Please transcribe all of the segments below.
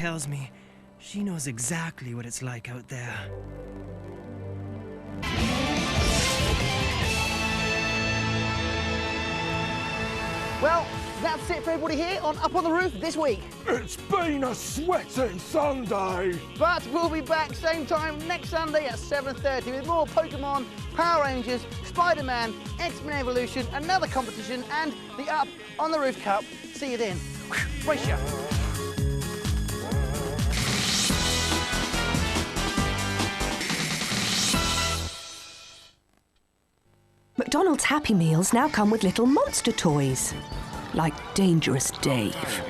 tells me she knows exactly what it's like out there. Well, that's it for everybody here on Up on the Roof this week. It's been a sweaty Sunday. But we'll be back same time next Sunday at 7:30 with more Pokemon, Power Rangers, Spider-Man, X-Men Evolution, another competition, and the Up on the Roof Cup. See you then. Brace ya. McDonald's Happy Meals now come with little monster toys. Like Dangerous Dave.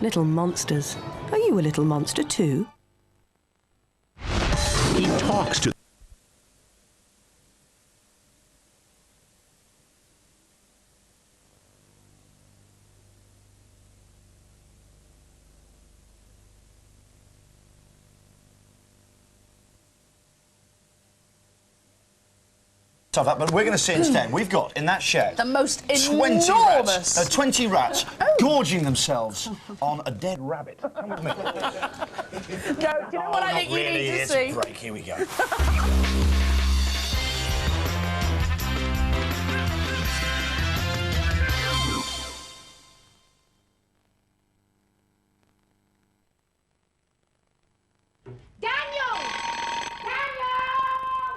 Little monsters. Are you a little monster too? He talks to... Tough up, but we're going to see instead. We've got in that shed the most 20 enormous. rats, 20 rats gorging themselves on a dead rabbit. Come with me. No, do you know what I think you need to see? Break. Here we go.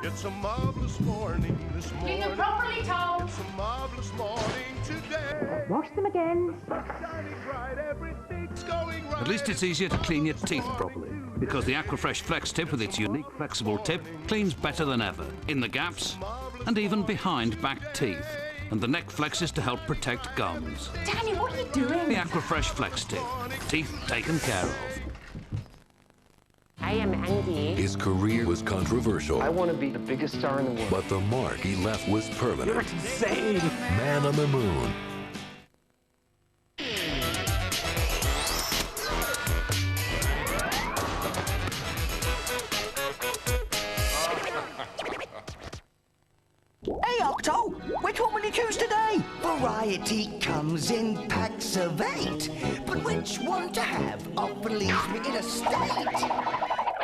It's a marvelous morning this morning. Keep them properly told. It's a marvelous morning today. Wash them again. Shining bright, everything's going right. At least it's easier to clean your teeth properly, because the Aquafresh Flex Tip with its unique flexible tip cleans better than ever, in the gaps and even behind back teeth. And the neck flexes to help protect gums. Danny, what are you doing? The Aquafresh Flex Tip. Teeth taken care of. I am Andy. His career was controversial. I want to be the biggest star in the world. But the mark he left was permanent. You're insane. Man on the Moon. Hey, Octo! Which one will you choose today? Variety comes in packs of 8, but which one to have often leaves me in a state.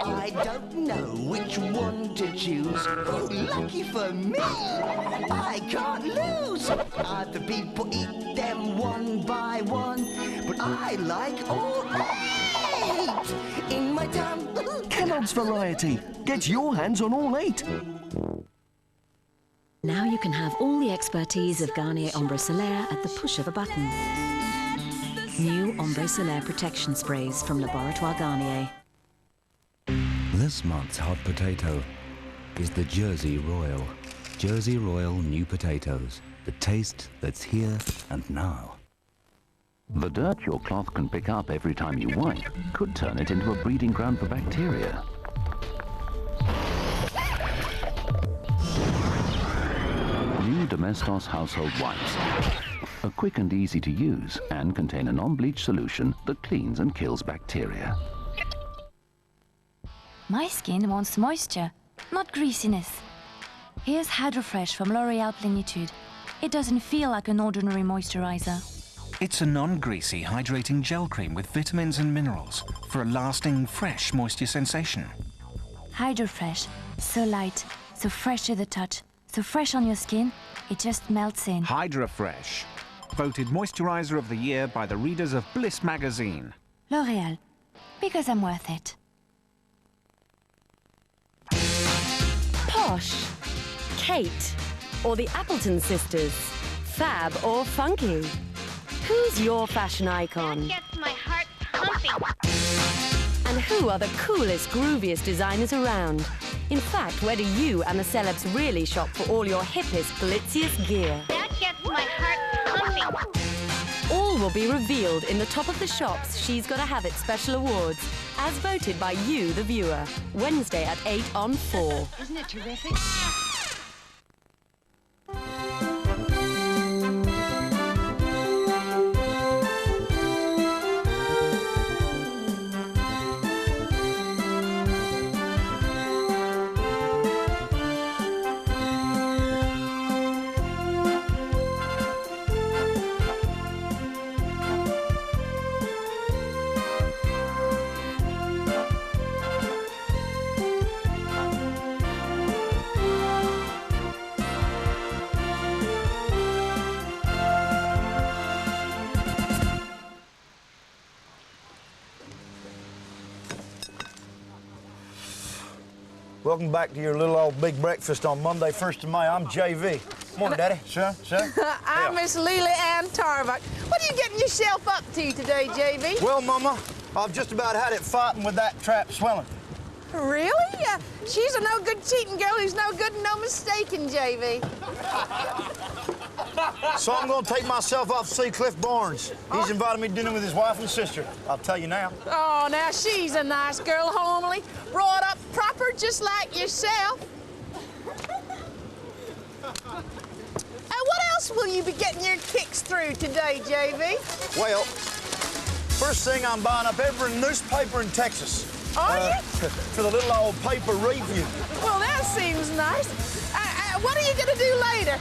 I don't know which one to choose. Oh, lucky for me, I can't lose. Other people eat them one by one, but I like all 8 in my tongue. Kellogg's Variety. Get your hands on all 8. Now you can have all the expertise of Garnier Ombre Solaire at the push of a button. New Ombre Solaire protection sprays from Laboratoire Garnier. This month's hot potato is the Jersey Royal. Jersey Royal new potatoes. The taste that's here and now. The dirt your cloth can pick up every time you wipe could turn it into a breeding ground for bacteria. New Domestos household wipes are quick and easy to use and contain a non-bleach solution that cleans and kills bacteria. My skin wants moisture, not greasiness. Here's Hydrofresh from L'Oréal Plenitude. It doesn't feel like an ordinary moisturizer. It's a non-greasy hydrating gel cream with vitamins and minerals for a lasting, fresh moisture sensation. Hydrofresh, so light, so fresh to the touch, so fresh on your skin, it just melts in. Hydrofresh, voted Moisturizer of the Year by the readers of Bliss magazine. L'Oréal, because I'm worth it. Posh, Kate, or the Appleton sisters, fab or funky. Who's your fashion icon? That gets my heart pumping. And who are the coolest, grooviest designers around? In fact, where do you and the celebs really shop for all your hippest, glitziest gear? That gets my heart pumping. All will be revealed in the top of the shops She's Gotta Have It special awards, as voted by you, the viewer. Wednesday at 8 on 4. Isn't it terrific? Welcome back to your little old big breakfast on Monday, 1st of May. I'm JV. Morning, Daddy. Sir? I'm Miss Lily Ann Tarbuck. What are you getting yourself up to today, JV? Well, Mama, I've just about had it fighting with that trap swelling. Really? She's a no-good cheating girl who's no good and no mistaken, JV. So I'm going to take myself off to see Cliff Barnes. He's invited me to dinner with his wife and sister. I'll tell you now. Oh, now she's a nice girl, homely, brought up proper just like yourself. And what else will you be getting your kicks through today, JV? Well, first thing, I'm buying up every newspaper in Texas. Are you? For the little old paper review. Well, that seems nice. What are you going to do later?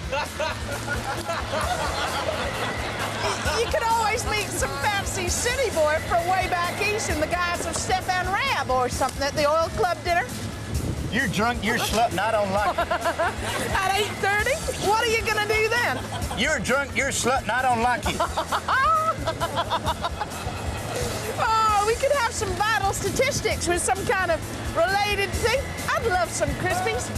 You could always meet some fancy city boy from way back east in the guise of Stefan Raab or something at the oil club dinner. You're drunk, you're slut, and I don't like it. At 8:30? What are you going to do then? You're drunk, you're slut, and I don't like it. Oh, we could have some vital statistics with some kind of related thing. I'd love some Crispies.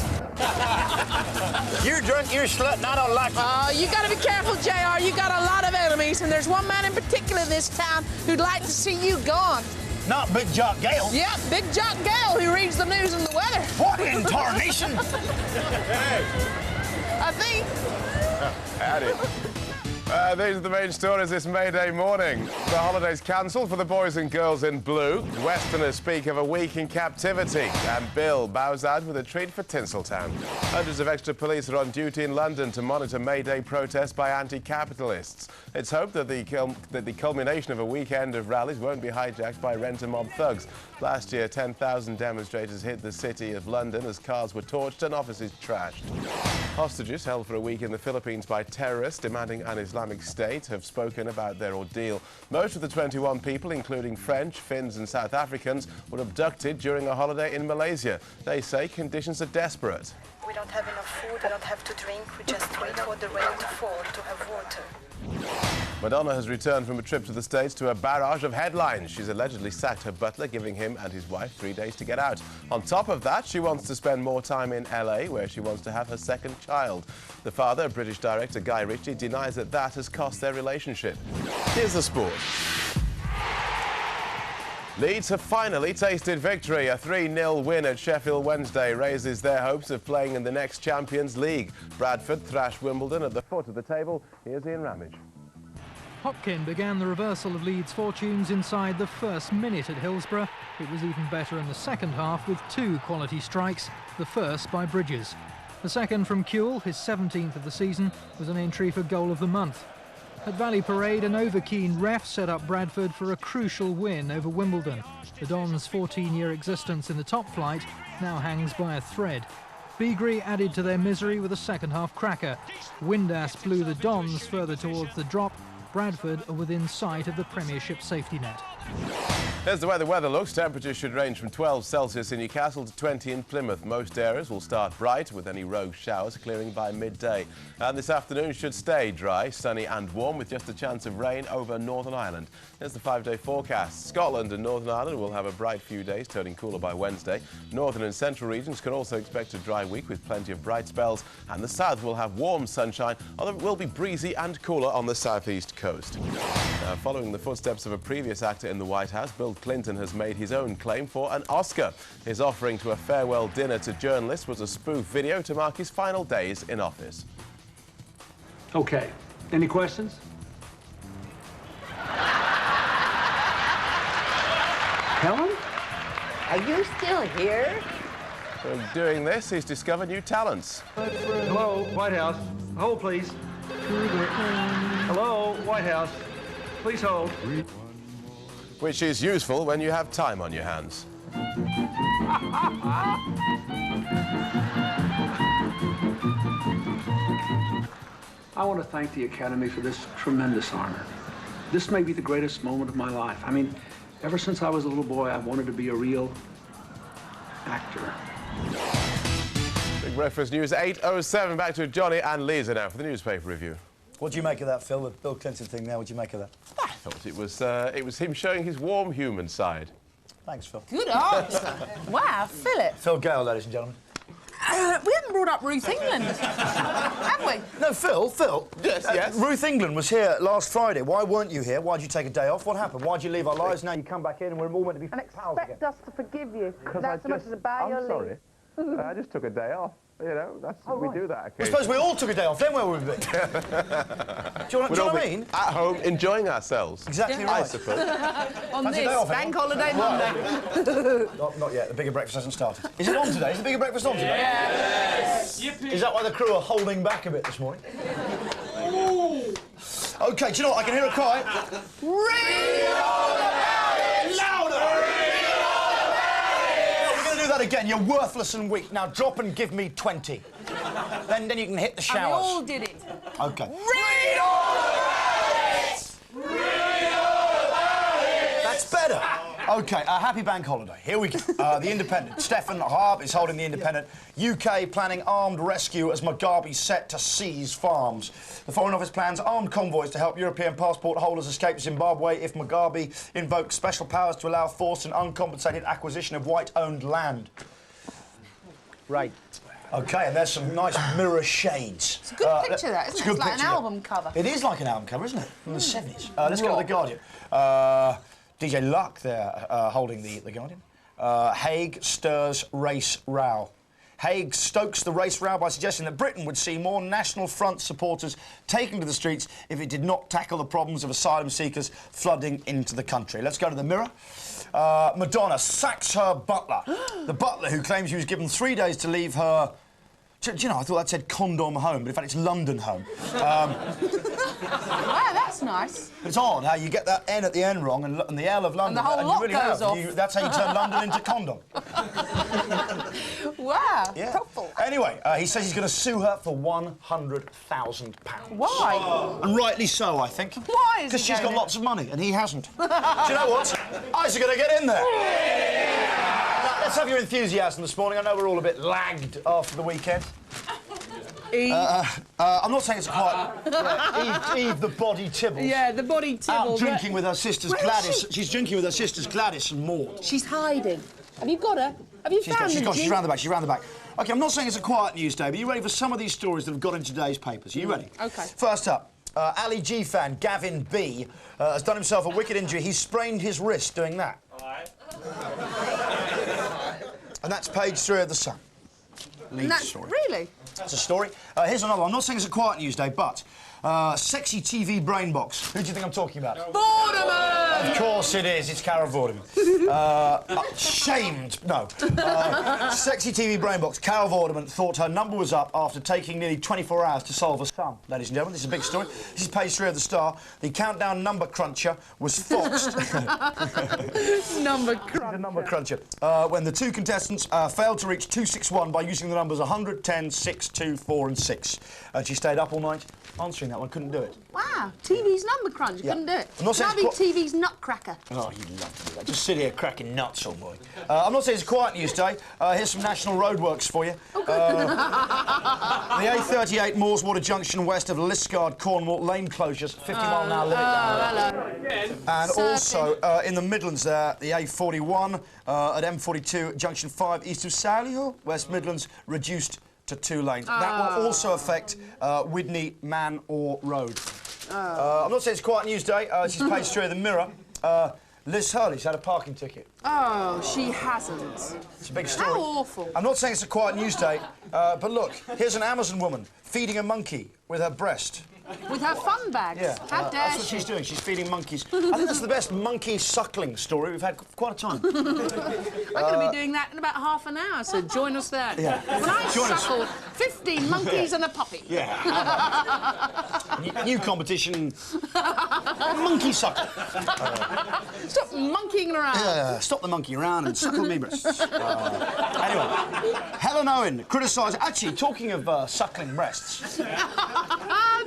You're drunk, you're slut, and I don't like it. Oh, you got to be careful, JR. You got a lot of enemies, and there's one man in particular in this town who'd like to see you gone. Not Big Jock Gale. Yeah, Big Jock Gale, who reads the news and the weather. What in tarnation? Hey. I think. Howdy. These are the main stories this May Day morning. The holidays cancelled for the boys and girls in blue. Westerners speak of a week in captivity. And Bill bows out with a treat for Tinseltown. Hundreds of extra police are on duty in London to monitor May Day protests by anti-capitalists. It's hoped that the culmination of a weekend of rallies won't be hijacked by rent-a-mob thugs. Last year, 10,000 demonstrators hit the city of London as cars were torched and offices trashed. Hostages held for a week in the Philippines by terrorists demanding an Islamic State have spoken about their ordeal. Most of the 21 people, including French, Finns and South Africans, were abducted during a holiday in Malaysia. They say conditions are desperate. We don't have enough food, we don't have to drink, we just wait for the rain to fall to have water. Madonna has returned from a trip to the States to a barrage of headlines. She's allegedly sacked her butler, giving him and his wife 3 days to get out. On top of that, she wants to spend more time in LA, where she wants to have her second child. The father, British director Guy Ritchie, denies that has cost their relationship. Here's the sport. Leeds have finally tasted victory. A 3-0 win at Sheffield Wednesday raises their hopes of playing in the next Champions League. Bradford thrashed Wimbledon at the foot of the table. Here's Ian Ramage. Hopkin began the reversal of Leeds' fortunes inside the first minute at Hillsborough. It was even better in the second half with 2 quality strikes, the first by Bridges. The second from Kewell, his 17th of the season, was an entry for goal of the month. At Valley Parade, an over-keen ref set up Bradford for a crucial win over Wimbledon. The Dons' 14-year existence in the top flight now hangs by a thread. Beagrie added to their misery with a second-half cracker. Windass blew the Dons further towards the drop. Bradford are within sight of the Premiership safety net. Here's the way the weather looks. Temperatures should range from 12 Celsius in Newcastle to 20 in Plymouth. Most areas will start bright, with any rogue showers clearing by midday. And this afternoon should stay dry, sunny and warm, with just a chance of rain over Northern Ireland. Here's the 5-day forecast. Scotland and Northern Ireland will have a bright few days, turning cooler by Wednesday. Northern and central regions can also expect a dry week with plenty of bright spells. And the south will have warm sunshine, although it will be breezy and cooler on the southeast coast. Now, following the footsteps of a previous actor in the White House, Bill Clinton has made his own claim for an Oscar. His offering to a farewell dinner to journalists was a spoof video to mark his final days in office. Okay. Any questions? Helen? Are you still here? So doing this, he's discovered new talents. Hello, White House. Hold, please. Hello, White House. Please hold. Which is useful when you have time on your hands. I want to thank the Academy for this tremendous honor. This may be the greatest moment of my life. I mean, ever since I was a little boy, I wanted to be a real actor. Big Breakfast News 8:07. Back to Johnny and Lisa now for the newspaper review. What do you make of that, Phil, the Bill Clinton thing there? What do you make of that? I thought it was him showing his warm human side. Thanks, Phil. Good answer. Wow, Philip. Phil Gale, ladies and gentlemen. We haven't brought up Ruth England, have we? No, Phil. Yes. Ruth England was here last Friday. Why weren't you here? Why'd you take a day off? What happened? Why'd you leave our lives? Now you come back in and we're all meant to be pals again. Expect us to forgive you. That's so much as a bow your leave. I just took a day off. You know, we do that I occasionally. suppose we all took a day off, then where would we be? Do you know what I mean? At home, enjoying ourselves. Exactly right. I suppose. On Fancy this day off, bank anyone? holiday Monday. Not yet. The bigger breakfast hasn't started. Is it on today? Is the bigger breakfast on today? Yes. Is that why the crew are holding back a bit this morning? OK, do you know what? I can hear a cry. Read all about it! Louder! We're going to do that again. You're worthless and weak. Now drop and give me 20. Then you can hit the showers. And we all did it. OK. Read all about it! Read all about it! That's better. OK, happy bank holiday. Here we go. The Independent. Stefan Harp is holding the Independent. UK planning armed rescue as Mugabe set to seize farms. The Foreign Office plans armed convoys to help European passport holders escape Zimbabwe if Mugabe invokes special powers to allow forced and uncompensated acquisition of white-owned land. Right. OK, and there's some nice mirror shades. It's a good picture, that, isn't it? It's like an album cover. It is like an album cover, isn't it? From the 70s. Let's go to The Guardian. DJ Luck there holding the Guardian. Hague stirs race row. Hague stokes the race row by suggesting that Britain would see more National Front supporters taking to the streets if it did not tackle the problems of asylum seekers flooding into the country. Let's go to the Mirror. Madonna sacks her butler. The butler who claims she was given 3 days to leave her... Do you know, I thought that said condom home, but in fact it's London home. Wow, that's nice. It's odd how you get that N at the end wrong and the L of London. And the whole lot really goes off. That's how you turn London into condom. Wow, Yeah. helpful. Anyway, he says he's going to sue her for £100,000. Why? And rightly so, I think. Why is he Because she's got going lots of money and he hasn't. Do you know what? I's going to get in there. Now, let's have your enthusiasm this morning. I know we're all a bit lagged after the weekend. I'm not saying it's quite... Eve the body Tibbles. Yeah, the body Tibbles. Out drinking with her sisters Gladys. She's drinking with her sisters Gladys and Maud. She's hiding. Have you got her? Have you found her? She's round the back, she's round the back. OK, I'm not saying it's a quiet news day, but are you ready for some of these stories that have got in today's papers? Are you ready? OK. First up, Ali G fan Gavin B has done himself a wicked injury. He's sprained his wrist doing that. All right. And that's page 3 of The Sun. Lead story. Really? That's a story. Here's another one. I'm not saying it's a quiet news day, but sexy TV brain box. Who do you think I'm talking about? Vorderman! Of course it is. It's Carol Vorderman. Shamed. No. Sexy TV brain box. Carol Vorderman thought her number was up after taking nearly 24 hours to solve a sum. Ladies and gentlemen, this is a big story. This is page 3 of The Star. The countdown number cruncher was foxed. Number cruncher. The number cruncher. When the two contestants failed to reach 261 by using the numbers 100, 10, 6, 2, 4 and 6. And she stayed up all night answering that one, couldn't do it. Wow, TV's number crunch, couldn't do it. I'm not saying Can I be TV's nutcracker? Oh, you'd love to do that. Just sit here cracking nuts all morning. I'm not saying it's a quiet news day. Here's some national roadworks for you. Oh, good. The A38 Moorswater Junction west of Liskeard, Cornwall, lane closures, 50-mile-an-hour limit down there. And also, in the Midlands there, the A41 at M42 Junction 5 east of Solihull, West Midlands, reduced to 2 lanes. That will also affect Widney Man Or Road. I'm not saying it's quiet news day. This is page 3 of The Mirror. Liz Hurley's had a parking ticket. Oh, she hasn't. It's a big story. How awful. I'm not saying it's a quiet news day, but look, here's an Amazon woman feeding a monkey with her breast. With her fun bags. Yeah, How dare that's what she? she's doing. She's feeding monkeys. I think that's the best monkey suckling story we've had for quite a time. We're going to be doing that in about half an hour, so join us there. Yeah. When I Join us. suckle 15 monkeys and a puppy. Yeah. New competition. Monkey suckle. Stop monkeying around. Yeah, stop the monkey around and suckle me breasts. Anyway, Helen Owen criticised... Actually, talking of suckling breasts...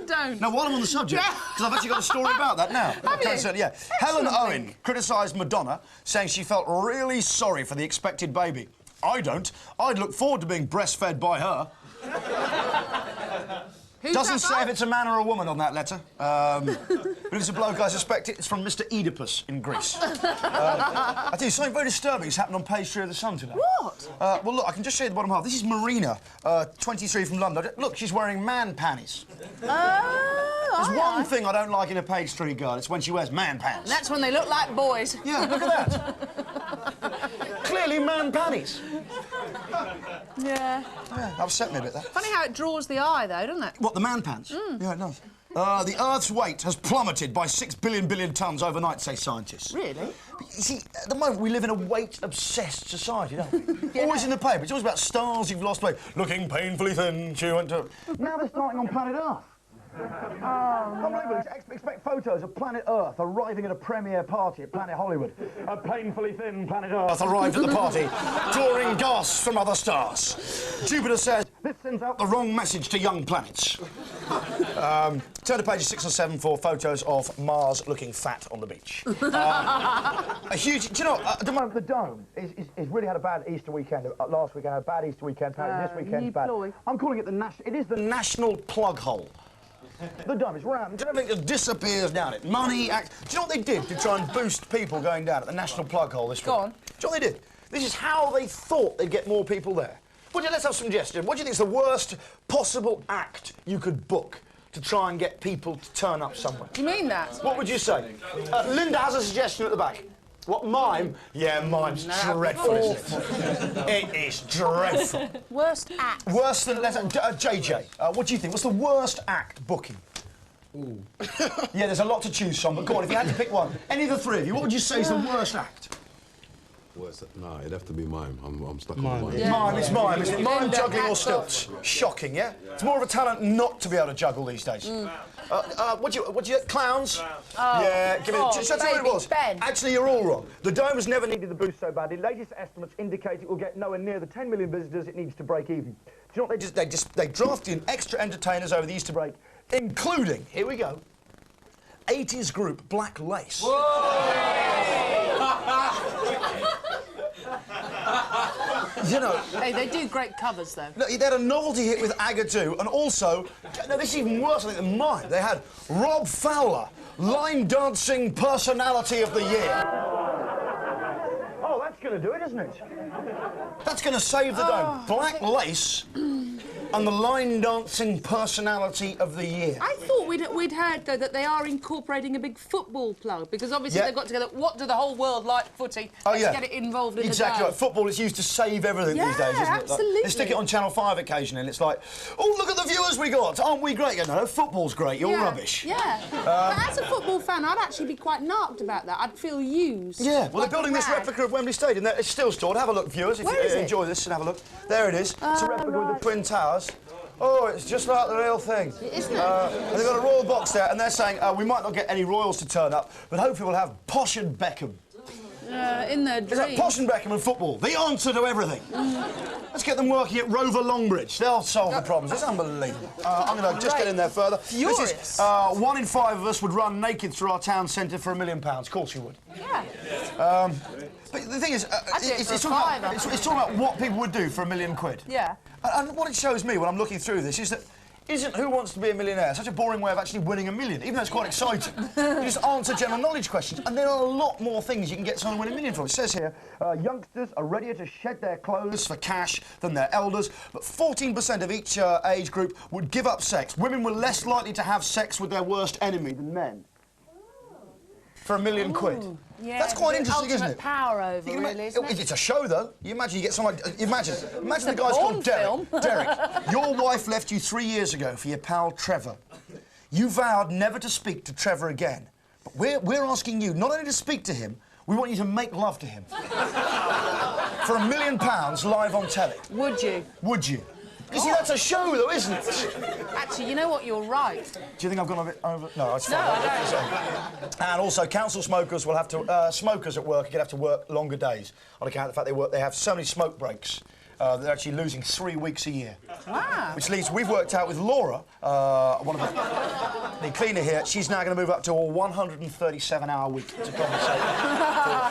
Don't. Now, while I'm on the subject, because I've actually got a story about that now. Have you? Yeah. Helen Owen criticised Madonna, saying she felt really sorry for the expected baby. I don't. I'd look forward to being breastfed by her. Who's Doesn't that say by? if it's a man or a woman on that letter. But if it's a bloke, I suspect it's from Mr. Oedipus in Greece. I tell you, something very disturbing has happened on page 3 of The Sun today. What? Well, look, I can just show you the bottom half. This is Marina, 23 from London. Look, she's wearing man panties. There's one thing I don't like in a page 3 girl. It's when she wears man pants. That's when they look like boys. Yeah, look at that. Clearly man panties. Yeah. Upset me a bit, that. Funny how it draws the eye, though, doesn't it? What, the man pants? Yeah, it does. The Earth's weight has plummeted by 6 billion tonnes overnight, say scientists. Really? But you see, at the moment, we live in a weight-obsessed society, don't we? Always in the paper. It's always about stars who've lost weight. Looking painfully thin, she went to... Now they're starting on planet Earth. Unbelievable. Expect photos of planet Earth arriving at a premiere party at Planet Hollywood. A painfully thin planet Earth arrived at the party, drawing gasps from other stars. Jupiter says, this sends out the wrong message to young planets. Turn to pages 6 and 7 for photos of Mars looking fat on the beach. A huge... Do you know, at the moment, the Dome is really had a bad Easter weekend. Last weekend had a bad Easter weekend. Apparently this weekend's bad. I'm calling it it is the national plug hole. The Dome is round. Do you know everything just disappears down it? Money, do you know what they did to try and boost people going down at the national plug hole this week? Go on. Do you know what they did? This is how they thought they'd get more people there. Let's have some suggestions. What do you think is the worst possible act you could book to try and get people to turn up somewhere? You mean that? What would you say? Linda has a suggestion at the back. What, mime? Yeah, mime's dreadful, isn't it? It is dreadful. Worst act? Worse than... JJ, what do you think? What's the worst act booking? Ooh. Yeah, there's a lot to choose from, but go on, if you had to pick one, any of the three of you, what would you say is the worst act? No, it'd have to be mime. I'm stuck on mime. Yeah. Mime, it's mime. It's mime, juggling or stilts. Shocking, yeah? It's more of a talent not to be able to juggle these days. What do you... Clowns? Yeah, give it... That's what it was. Ben. Actually, you're all wrong. The Dome has never needed the boost so badly. Latest estimates indicate it will get nowhere near the 10 million visitors it needs to break even. Do you know what they drafted in extra entertainers over the Easter break, including, here we go, 80s group Black Lace. You know... Hey, they do great covers, though. No, they had a novelty hit with Agadoo, and also... No, this is even worse, I think, than mine. They had Rob Fowler, line dancing personality of the year. Oh, that's going to do it, isn't it? That's going to save the Dome. Black Lace and the line dancing personality of the year. I thought we'd heard, though, that they are incorporating a big football plug, because obviously they've got together, what do the whole world like footy? Let's get it involved in exactly the right. Football is used to save everything these days, isn't it? Absolutely. Like, they stick it on Channel 5 occasionally, and it's like, oh, look at the viewers we got. Aren't we great? You know, football's great. You're rubbish. Yeah. But as a football fan, I'd actually be quite narked about that. I'd feel used. Yeah. Well, they're building this replica of Wembley Stadium. It's still stored. Have a look, viewers, if you enjoy this, and have a look. There it is. It's a replica of the Twin Towers. Oh, it's just like the real thing. Isn't it? And they've got a royal box there, and they're saying we might not get any royals to turn up, but hopefully we'll have Posh and Beckham. In their dreams. Is that Posh and Beckham and football? The answer to everything. Let's get them working at Rover Longbridge. They'll solve the problems. It's unbelievable. I'm going to just get in there further. Furious. This is, 1 in 5 of us would run naked through our town centre for £1 million. Of course you would. Yeah. But the thing is, it's talking about what people would do for £1 million. Yeah. And what it shows me when I'm looking through this is that isn't Who Wants to Be a Millionaire such a boring way of actually winning $1 million, even though it's quite exciting. You just answer general knowledge questions, and there are a lot more things you can get someone to win $1 million from. It says here, youngsters are readier to shed their clothes for cash than their elders, but 14% of each age group would give up sex. Women were less likely to have sex with their worst enemy than men. For £1 million. Yeah, that's quite interesting, isn't it? Power over, really, isn't it? It's a show, though. You imagine you get someone... Imagine the guy's called Derek. Derek, your wife left you 3 years ago for your pal Trevor. You vowed never to speak to Trevor again. But we're asking you not only to speak to him, we want you to make love to him. For £1 million live on telly. Would you? Would you? You see, that's a show, though, isn't it? Actually, you know what? You're right. Do you think I've gone a bit over? No, it's fine. No, I don't. And also, council smokers will have to... smokers at work are going to have to work longer days on account of the fact they have so many smoke breaks. They're actually losing 3 weeks a year. Wow. Which leads... We've worked out with Laura, one of the cleaner here, she's now going to move up to a 137-hour week to compensate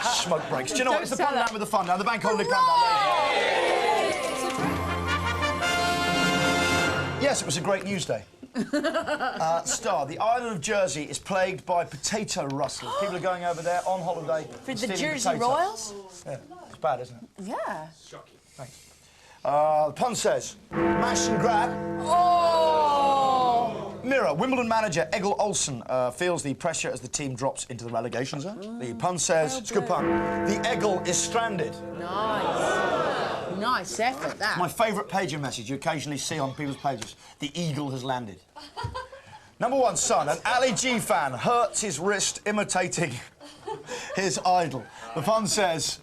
for smoke breaks. Do you know what? It's the fun down with the fun down. The bank holiday countdown. Yes, it was a great news day. Star, the island of Jersey is plagued by potato rustlers. People are going over there on holiday. For the stealing Jersey potatoes. Royals? Yeah, it's bad, isn't it? Yeah. Thanks. The pun says, mash and grab. Oh! Mirror, Wimbledon manager Egil Olsen feels the pressure as the team drops into the relegation zone. The pun says, it's a good pun, the Egil is stranded. Nice. Nice effort, that. My favourite pager message you occasionally see on people's pages. The eagle has landed. Number one, son, an Ali G fan hurts his wrist imitating his idol. The pun says,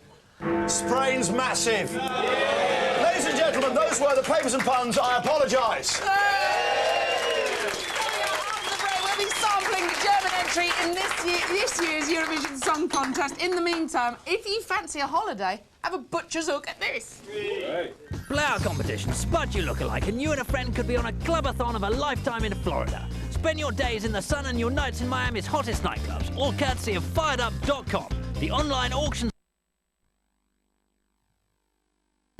sprain's massive. Ladies and gentlemen, those were the papers and puns. I apologise. We'll be sampling the German entry in this year's Eurovision Song Contest. In the meantime, if you fancy a holiday, have a butcher's hook at this. Flower competition, spud you look-alike, and you and a friend could be on a clubathon of a lifetime in Florida. Spend your days in the sun and your nights in Miami's hottest nightclubs, all courtesy of FiredUp.com, the online auction